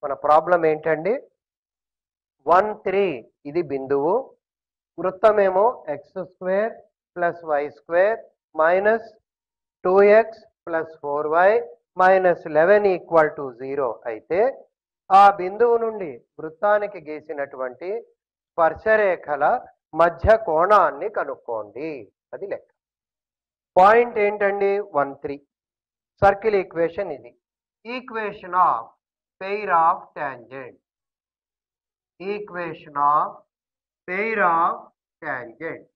మన ప్రాబ్లం ఏంటండి 1 3 ఇది బిందువు వృత్తమేమో x² + y² minus 2x + 4y minus 11 = 0 అయితే ఆ బిందువు నుండి వృత్తానికి గీసినటువంటి స్పర్శరేఖల మధ్య కోణాన్ని కనుక్కోండి అది లెక్క పాయింట్ ఏంటండి 1 3 సర్కిల్ ఈక్వేషన్ ఇది equation of pair of tangent equation of pair of tangent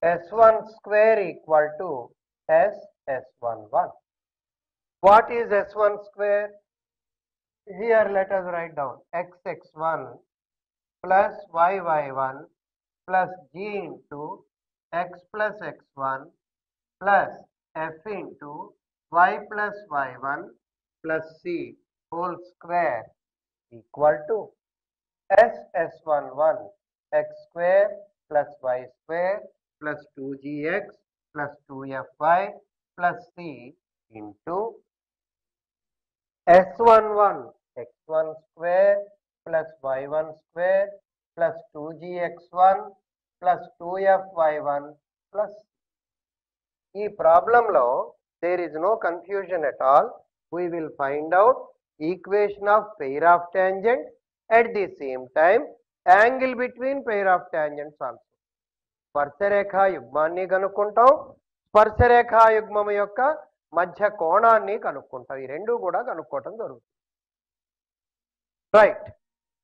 s1 square equal to s1 what is s1 square here let us write down xx1 plus yy1 plus g into x plus x1 plus f into y plus y1 plus c whole square equal to s1 x square plus y square plus 2gx plus 2fy plus c into s11 x1 square plus y1 square plus 2gx1 plus 2fy1 plus ఈ ప్రాబ్లంలో there is no confusion at all. We will find out equation of pair of tangent at the same time angle between pair of tangents also. స్పర్శరేఖా యుగ్మాన్ని కనుక్కుంటాం స్పర్శరేఖా యుగ్మం యొక్క మధ్య కోణాన్ని కనుక్కుంటాం ఈ రెండు కూడా కనుక్కోవటం జరుగుతుంది right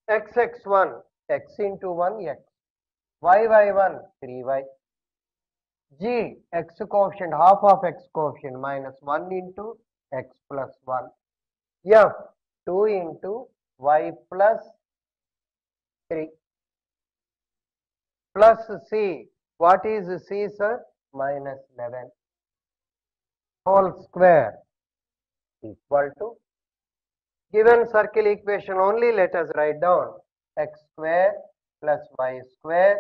xx1 x into 1 x yy1 3y g x coefficient half of x coefficient minus 1 into x plus 1 f 2 into y plus 3 plus c what is c sir minus 11 whole square equal to given circle equation only let us write down x square plus y square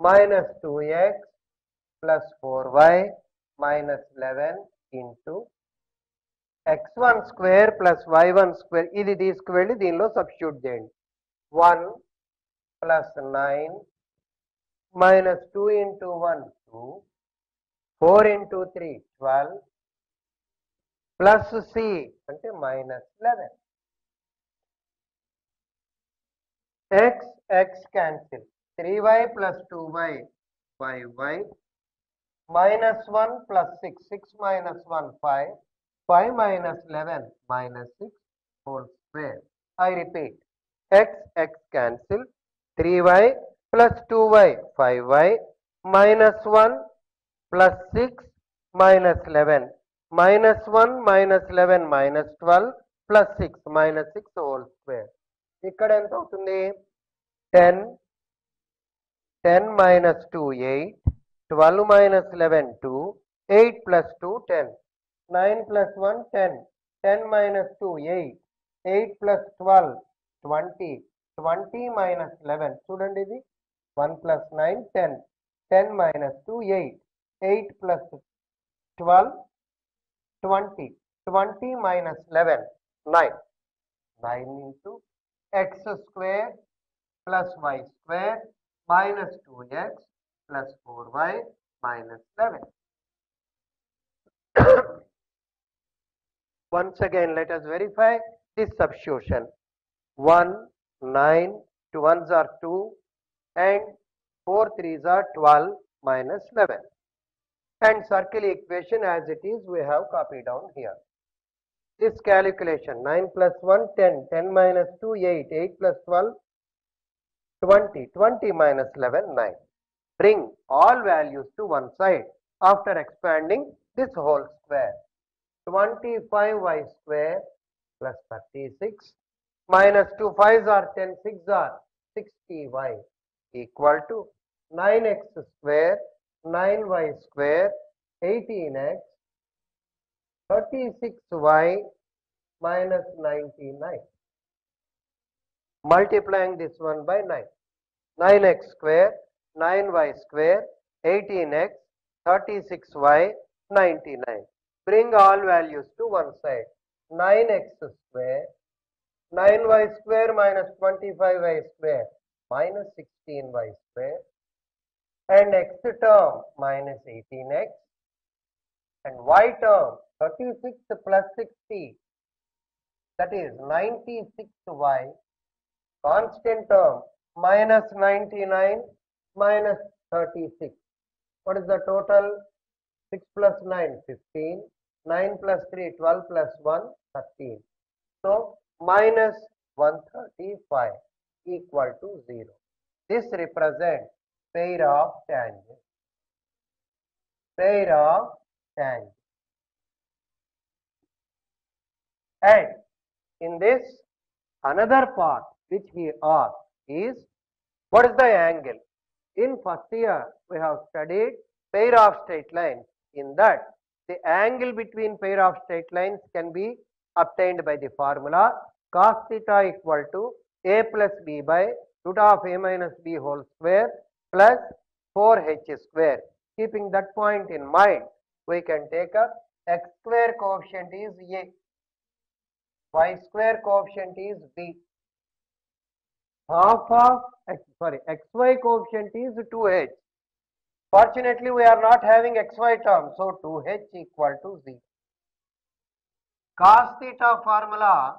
minus 2x plus 4y minus 11 into x1 square plus y1 square ఇది తీసుకువెళ్ళి దీనిలో substitute చేయండి 1 plus 9 minus 2 into 1 2 4 into 3 12 plus c అంటే minus 11 x cancel 3y plus 2y 5y minus 1 plus 6 6 minus 1 5 5 minus 11 minus 6 whole square I repeat x cancel 3y plus 2y 5y minus 1 plus 6 minus 11 minus 1 minus 11 minus 12 plus 6 minus 6 whole square ఇక్కడ ఎంత అవుతుంది 10 10 minus 2 8 12 minus 11 2 8 plus 2 10 9 plus 1 10 10 minus 2 8 8 plus 12 20 20 minus 11 చూడండి ఇది 1 plus 9 10 10 minus 2 8 8 plus 12 20 20 minus 11 9 9 into x square plus y square minus 2x plus 4y minus 11 once again let us verify this substitution 1 9 2 1s are 2 and 4 3s are 12 minus 11 and circle equation as it is we have copied down here this calculation 9 plus 1 10 10 minus 2 8 8 plus 12 20 20 minus 11 9 bring all values to one side after expanding this whole square 25y square plus 36 minus 2 5s are 10 6 are 60y equal to 9x square 9y square 18x 36y minus 99 multiplying this one by 9 9x square 9y square 18x 36y 99 Bring all values to one side. 9x square, 9y square minus 25y square minus 16y square, and x term minus 18x, and y term 36 plus 60, that is 96y, constant term minus 99 minus 36. What is the total? 6 plus 9, 15. 9 plus 3, 12 plus 1, 13. So, minus 135 equal to 0. This represents pair of tangents. Pair of tangents. And in this, another part which we ask is, what is the angle? In first year, we have studied pair of straight lines. In that, the angle between pair of straight lines can be obtained by the formula cos theta equal to a plus b by root of a minus b whole square plus 4h square. Keeping that point in mind, we can take up x square coefficient is a, y square coefficient is b, half of xy coefficient is 2h. Fortunately, we are not having xy term, so 2h equal to 0. Cos theta formula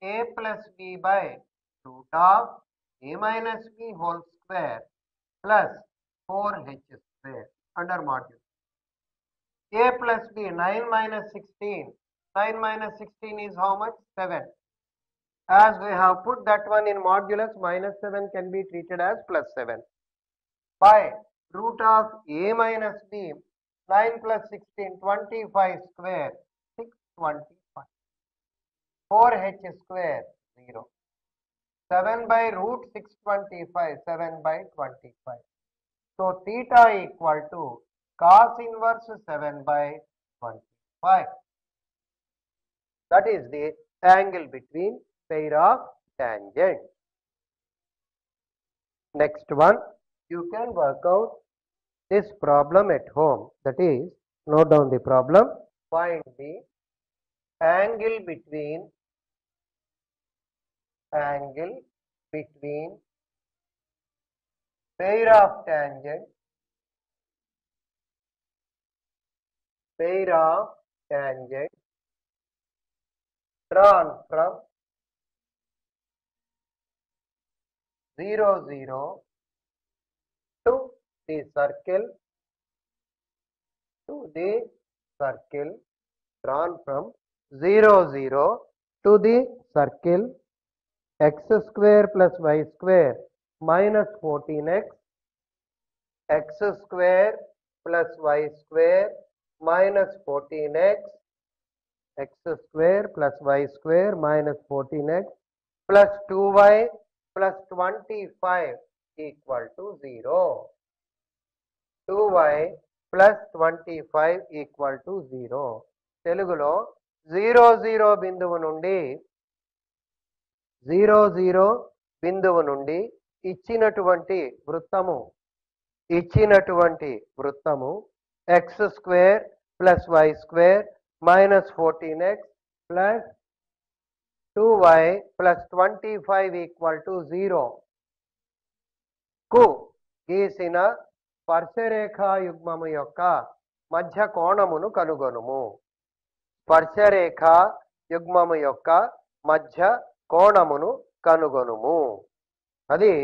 a plus b by root of a minus b whole square plus 4h square under module. A plus b, 9 minus 16. 9 minus 16 is how much? 7. As we have put that one in modulus, minus 7 can be treated as plus 7. By root of a minus b, 9 plus 16, 25 square, 625. 4h square, 0. 7 by root 625, 7 by 25. So, theta equal to cos inverse 7 by 25. That is the angle between pair of tangents. Next one, you can work out this problem at home. That is, note down the problem. Find the angle between pair of tangents drawn from 0, 0 to the circle, drawn from 0, 0 to the circle x square plus y square minus 14x, x square plus y square minus 14x, x square plus y square minus 14x plus 2y plus 25 equal to 0. 2y plus 25 equal to 0. తెలుగులో 0 బిందువు నుండి ఇచ్చినటువంటి వృత్తము x square plus y square minus 14x plus 2y plus 25 equal to 0 కు గీసిన స్పర్శరేఖాయుగ్మము యొక్క మధ్య కోణమును కనుగొనుము. స్పర్శరేఖాయుగ్మము యొక్క మధ్య కోణమును కనుగొనుము. అది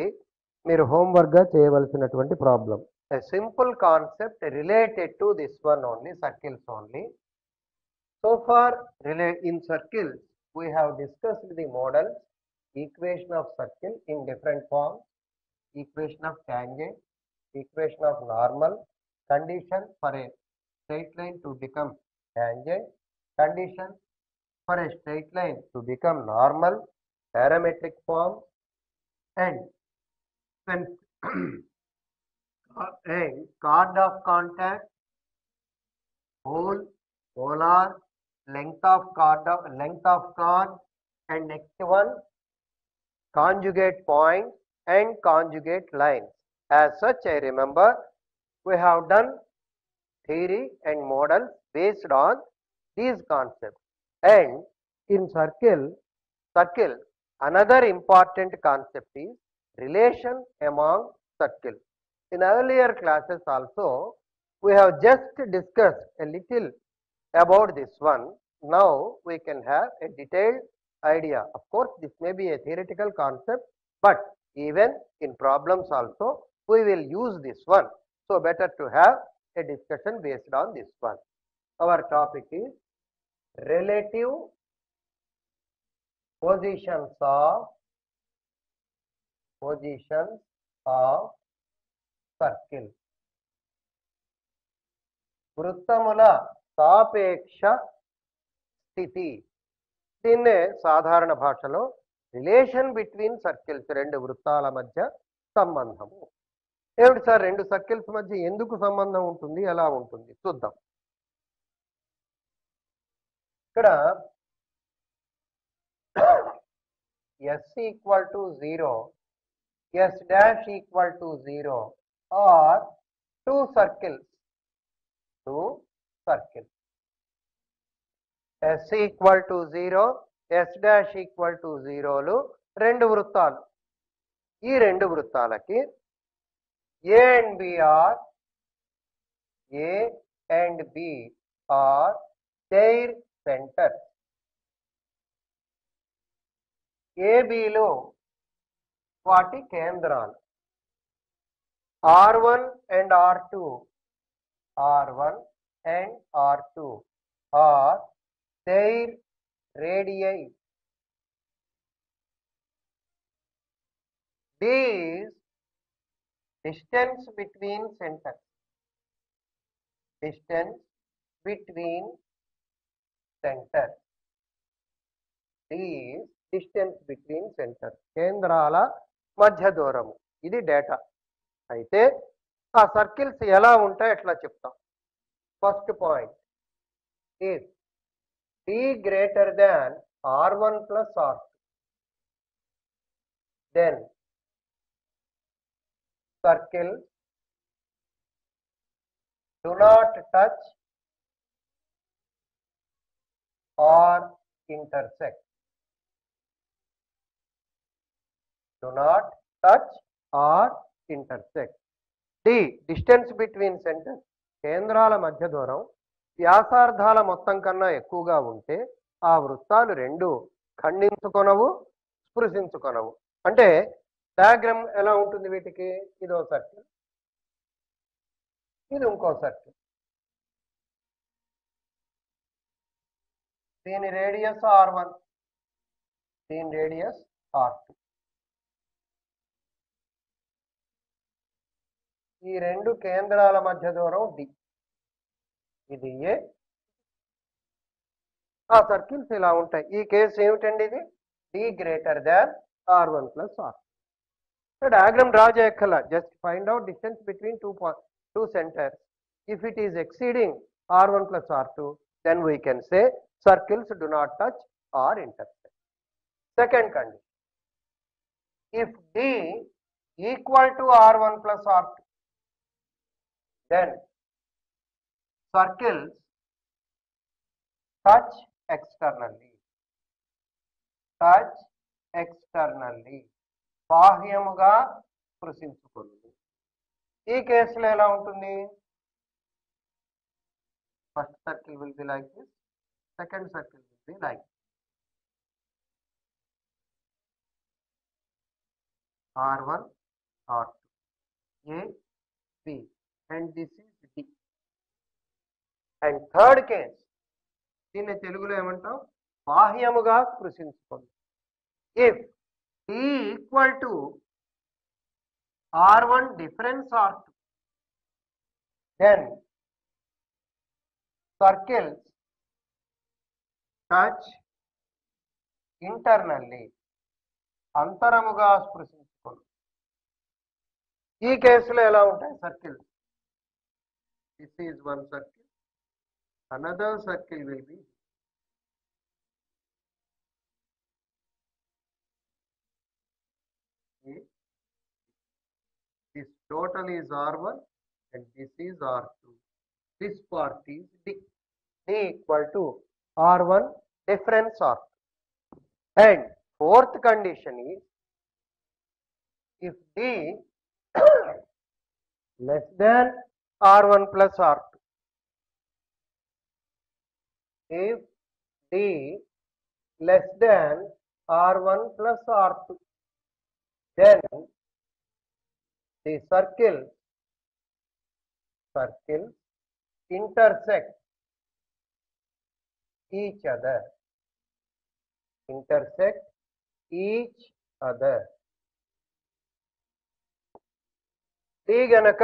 మీరు హోంవర్క్ గా చేయవలసినటువంటి problem. A simple concept related to this one only, circles only. So far in circles we have discussed the models, equation of circle in different forms, equation of tangent, equation of normal, condition for a straight line to become tangent, condition for a straight line to become normal, parametric form, and when chord of contact, pole, polar, length of chord, and next one conjugate point and conjugate lines. As such, I remember we have done theory and models based on these concepts. And in circle, another important concept is relation among circles. In earlier classes also, we have just discussed a little about this one. Now we can have a detailed idea. Of course, this may be a theoretical concept, but even in problems also, we will use this one. So better to have a discussion based on this one. Our topic is relative positions of circle. వృత్తముల సాపేక్ష స్థితి. దీన్నే సాధారణ భాషలో relation between circles, రెండు వృత్తాల మధ్య సంబంధము. ఏమిటి sir, రెండు సర్కిల్స్ మధ్య ఎందుకు సంబంధం ఉంటుంది, ఎలా ఉంటుంది చూద్దాం. ఇక్కడ s equal to 0, s dash equal to 0 are two circles. S equal to 0, s dash equal to 0లు రెండు వృత్తాలు. ఈ రెండు వృత్తాలకి A and B are their centers. ABలో వాటి కేంద్రాలు. R1 and R2 are their radii. These distance between centers. These distance between centers. కేంద్రాల మధ్య దూరము. ఇది డేటా. అయితే ఆ సర్కిల్స్ ఎలా ఉంటాయి ఎట్లా చెప్తాం. First point, if d greater than r1 plus r2, then circles do not touch or intersect. D, distance between centers, కేంద్రాల మధ్య దూరం వ్యాసార్థాల మొత్తం కన్నా ఎక్కువగా ఉంటే ఆ వృత్తాలు రెండు ఖండించుకొనవు, స్పృశించుకొనవు. అంటే డయాగ్రామ్ ఎలా ఉంటుంది వీటికి, ఇదో సర్కిల్, ఇది ఇంకో సర్కిల్. దీని రేడియస్ r1, దీని రేడియస్ r2. ఈ రెండు కేంద్రాల మధ్య దూరం d. ఇది ఏ. ఆ సర్కిల్స్ ఇలా ఉంటాయి. ఈ కేసు ఏమిటండి, ఇది d greater than r1 plus r. Diagram draw చేయక్కల, just find out distance between two centers. If it is exceeding r1 plus r2, then we can say circles do not touch or intersect. Second condition, if d equal to r1 plus r2, then circles touch externally. బాహ్యముగా స్పృశించుకుంది. ఈ కేసులో ఎలా ఉంటుంది, first circle will be like this, second circle will be like r1 r2 a b and this is d. And third case, దీన్ని తెలుగులో ఏమంటాం, బాహ్యముగా స్పృశించుకుంది. if d equal to r1 difference r2, then circles touch internally, అంతరముగా స్పృశించుకోండి. ఈ కేసులో ఎలా ఉంటాయి circles, this is one circle, another circle will be A. This total is R1 and this is R2. This part is D. D equal to R1 difference R2. And fourth condition is if D less than R1 plus R2. If D less than R1 plus R2, then the circles intersect each other. D గనక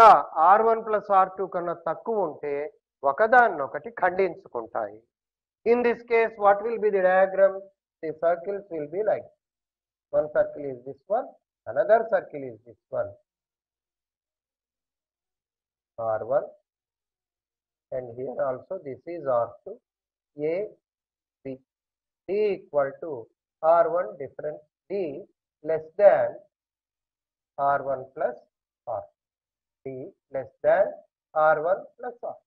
R1 plus R2 కన్నా తక్కువ ఉంటే ఒకదాన్నొకటి ఖండించుకుంటాయి. In this case, what will be the diagram? The circles will be like one circle is this one, another circle is this one, R1, and here also this is R2, A, B. D equal to R1 difference, D less than R1 plus R. D less than R1 plus R.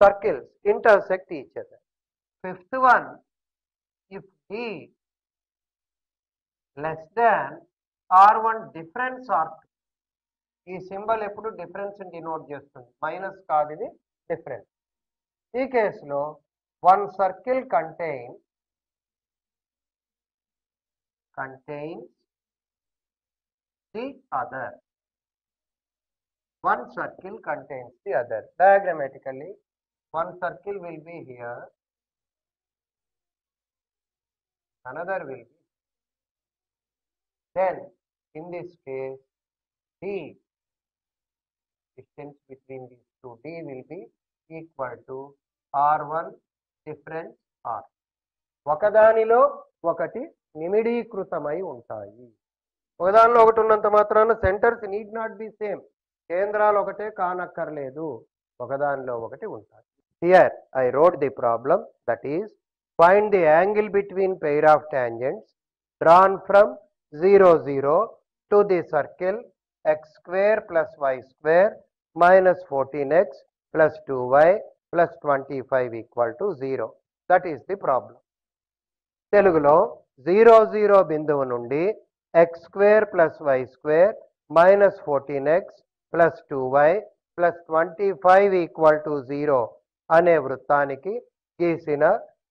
Circles intersect each other. Fifth one, if D less than R1 difference R2. ఈ symbol ఎప్పుడు difference denote చేస్తుంది, minus కాదు, ఇది difference. ఈ కేసులో one circle contains the other. One circle contains the other. Diagrammatically, one circle will be here, another will be. Then, in this case, D, distance between these two, D will be equal to R1 difference R. ఒకదానిలో ఒకటి నిమిడీకృతమై ఉంటాయి. ఒకదానిలో ఒకటి ఉన్నంత మాత్రాన centres need not be same. కేంద్రాలు ఒకటే కానక్కర్లేదు, ఒకదానిలో ఒకటి ఉంటాయి. Here I wrote the problem, that is find the angle between pair of tangents drawn from 0, 0 to the circle x square plus y square minus 14x plus 2y plus 25 equal to 0. That is the problem. తెలుగులో 0, 0 బిందువు నుండి x square plus y square minus 14x plus 2y plus 25 equal to 0 అనే వృత్తానికి గీసిన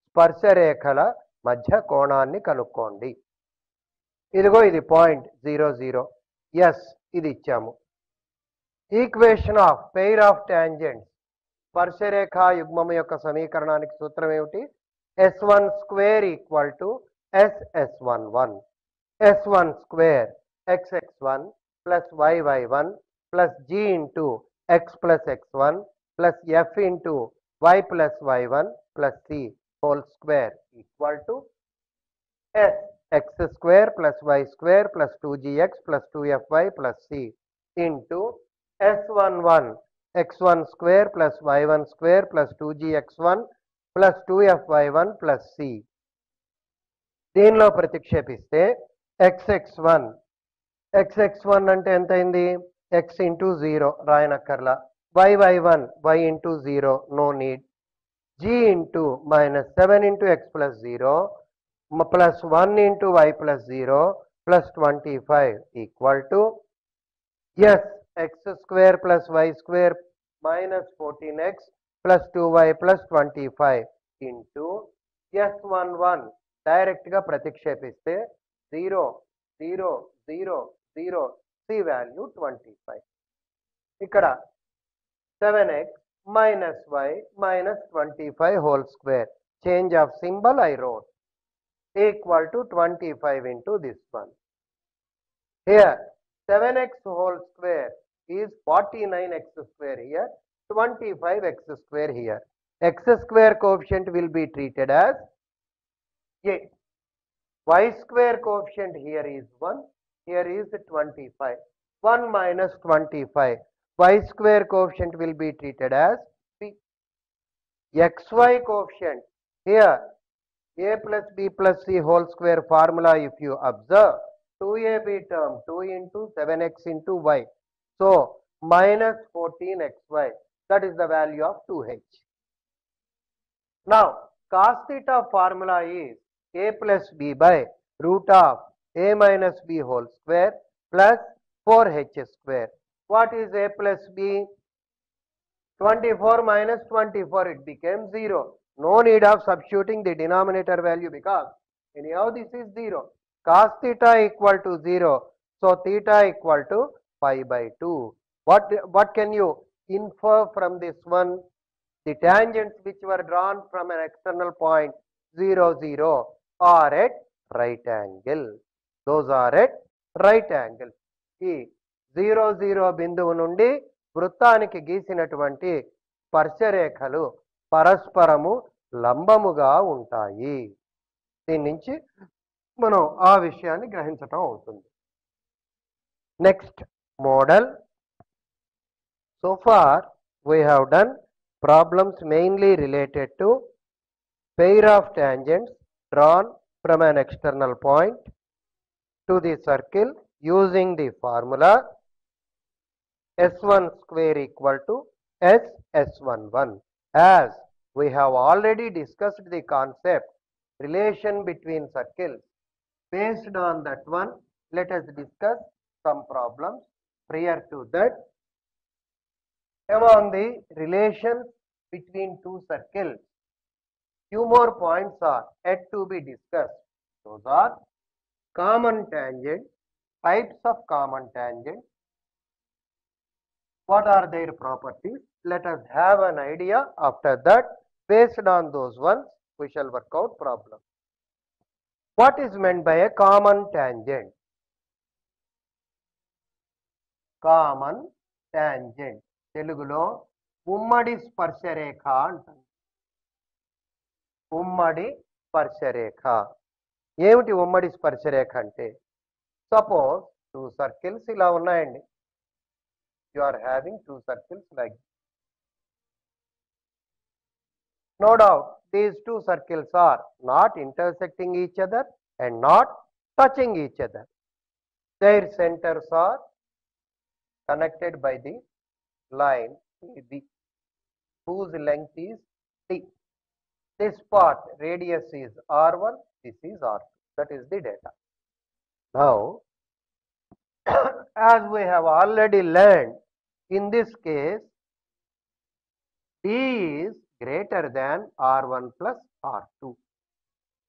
స్పర్శరేఖల మధ్య కోణాన్ని కనుక్కోండి. ఇదిగో ఇది పాయింట్ 0, 0. ఎస్, ఇది ఇచ్చాము. Equation of pair of tangents, స్పర్శరేఖా యుగ్మము యొక్క సమీకరణానికి సూత్రం ఏమిటి? S1 square equal to SS11. S1 square xx1 plus yy1 plus g into x plus x1 plus f into y plus y1 plus c whole square equal to s x square plus y square plus 2gx plus 2fy plus c into s11 x1 square plus y1 square plus 2gx1 plus 2fy1 plus c. దీనిలో ప్రతిక్షేపిస్తే xx1 అంటే ఎంత అయింది? x into 0 రాయనక్కర్లా. y1 y into 0 no need. g into minus 7 into x plus 0 plus 1 into y plus 0 plus 25 equal to yes x square plus y square minus 14x plus 2y plus 25 into s11 direct గా ప్రతిక్షేపిస్తే 0 0 0 0 c value 25. ఇక్కడ 7x minus y minus 25 whole square, change of symbol I wrote, equal to 25 into this one. Here 7x whole square is 49x square here, 25x square here. X square coefficient will be treated as a. Y square coefficient here is 1, here is 25. 1 minus 25. Y square coefficient will be treated as b. XY coefficient here a plus b plus c whole square formula if you observe, 2ab term 2 into 7x into y. So minus 14xy, that is the value of 2h. Now, cos theta formula is a plus b by root of a minus b whole square plus 4h square. What is a plus b? 24 minus 24, it became 0. No need of substituting the denominator value because anyhow this is 0. Cos theta equal to 0. So theta equal to pi by 2. What can you infer from this one? The tangents which were drawn from an external point 0, 0 are at right angle. Those are at right angle. ఈ 0, 0 బిందువు నుండి వృత్తానికి గీసినటువంటి స్పర్శరేఖలు పరస్పరము లంబముగా ఉంటాయి. దీని నుంచి మనం ఆ విషయాన్ని గ్రహించటం అవుతుంది. Next model. So far we have done problems mainly related to pair of tangents drawn from an external point to the circle using the formula s1 square equal to s11. As we have already discussed the concept relation between circles, based on that one, let us discuss some problems. Prior to that, among the relations between two circles, few more points are yet to be discussed. Those are common tangent, types of common tangent, what are their properties. Let us have an idea. After that, based on those ones, we shall work out problem. What is meant by a common tangent? Common tangent తెలుగులో ఉమ్మడి స్పర్శరేఖ అంటారు. ఉమ్మడి స్పర్శరేఖ. ఏమిటి ఉమ్మడి స్పర్శరేఖ అంటే? Suppose two circles ఇలా ఉన్నాయండి. You are having two circles like this. No doubt these two circles are not intersecting each other and not touching each other. Their centers are connected by the line AB, whose length is D. This part radius is R1, this is R2. That is the data. Now, as we have already learned, in this case, D is greater than R1 plus R2.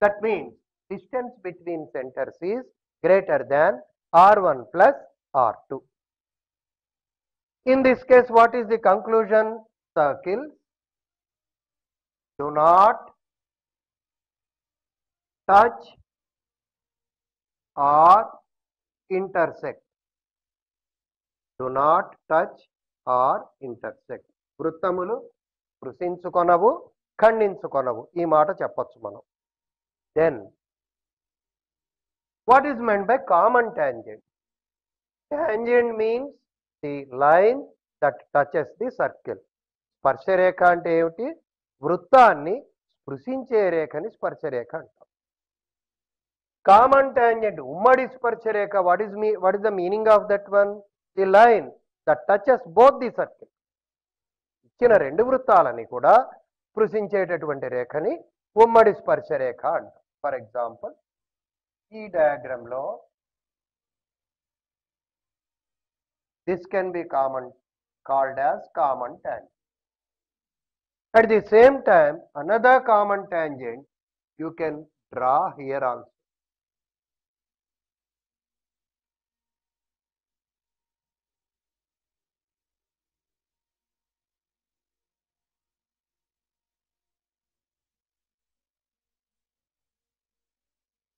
That means distance between centers is greater than R1 plus R2. In this case, what is the conclusion? Circles do not touch or intersect. Do not touch or intersect. వృత్తములు స్పృశించుకొనవు, ఖండించుకొనవు. ఈ మాట చెప్పొచ్చు మనం. Then, what is meant by common tangent? Tangent means the line that touches the circle. స్పర్శరేఖ అంటే ఏమిటి? వృత్తాన్ని స్పృశించే రేఖని స్పర్శరేఖ అంటాం. Common tangent ఉమ్మడి స్పర్శరేఖ. what is the meaning of that one? The line that touches both the circle. ఇచ్చిన రెండు వృత్తాలని కూడా స్పృశించేటటువంటి రేఖని ఉమ్మడి స్పర్శరేఖ అంటాం. ఫర్ ఎగ్జాంపుల్, ఈ డయాగ్రామ్ లో this can be called as common tangent. At the same time, another common tangent you can draw here also.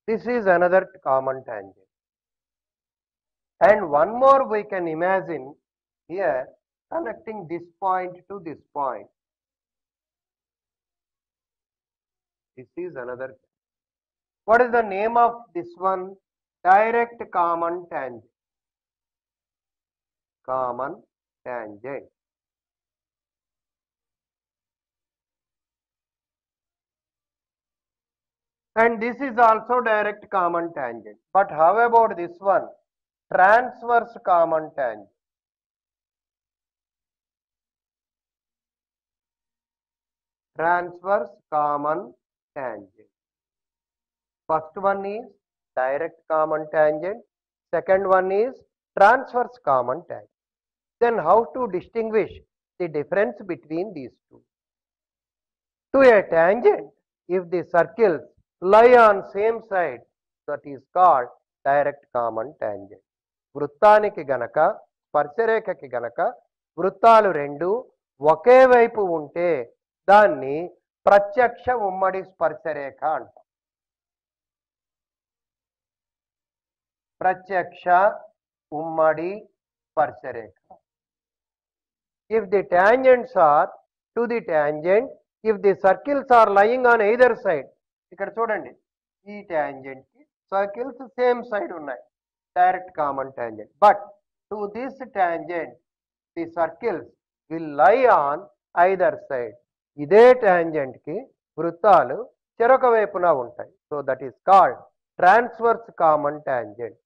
This is another common tangent. And one more we can imagine here, connecting this point to this point. This is another. What is the name of this one? Direct common tangent. Common tangent. And this is also direct common tangent. But how about this one? Transverse common tangent. transverse common tangent. First one is direct common tangent, second one is transverse common tangent. Then how to distinguish the difference between these two? To a tangent, if the circles lie on same side, that is called direct common tangent. వృత్తానికి గనక స్పర్శరేఖకి గనక వృత్తాలు రెండు ఒకే వైపు ఉంటే దాన్ని ప్రత్యక్ష ఉమ్మడి స్పర్శరేఖ అంటాం. ప్రత్యక్ష ఉమ్మడి స్పర్శరేఖ. If the tangents are to the tangent, if the circles are lying on either side, ఇక్కడ చూడండి ఈ tangent కి circles same side ఉన్నాయి, direct common tangent. But to this tangent, the circles will lie on either side. ఇదే tangent కి వృత్తాలు చెరొక వైపున ఉంటాయి. So that is called transverse common tangent.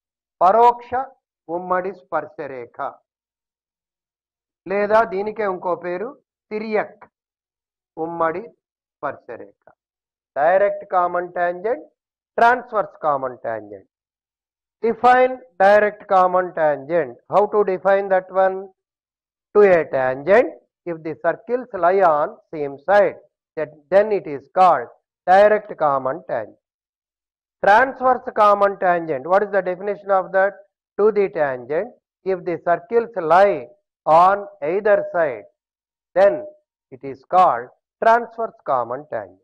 పరోక్ష ఉమ్మడి స్పర్శరేఖ, లేదా దీనికే ఇంకో పేరు తిర్యక్ ఉమ్మడి స్పర్శరేఖ. Direct common tangent, transverse common tangent. Define direct common tangent. How to define that one? To a tangent, if the circles lie on same side, then it is called direct common tangent. Transverse common tangent, what is the definition of that? To the tangent, if the circles lie on either side, then it is called transverse common tangent.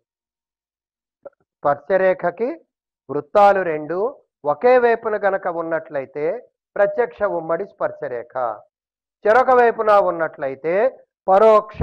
స్పర్శరేఖకి వృత్తాలు రెండు ఒకే వైపున గనక ఉన్నట్లయితే ప్రత్యక్ష ఉమ్మడి స్పర్శరేఖ, చెరొక వైపున ఉన్నట్లయితే పరోక్ష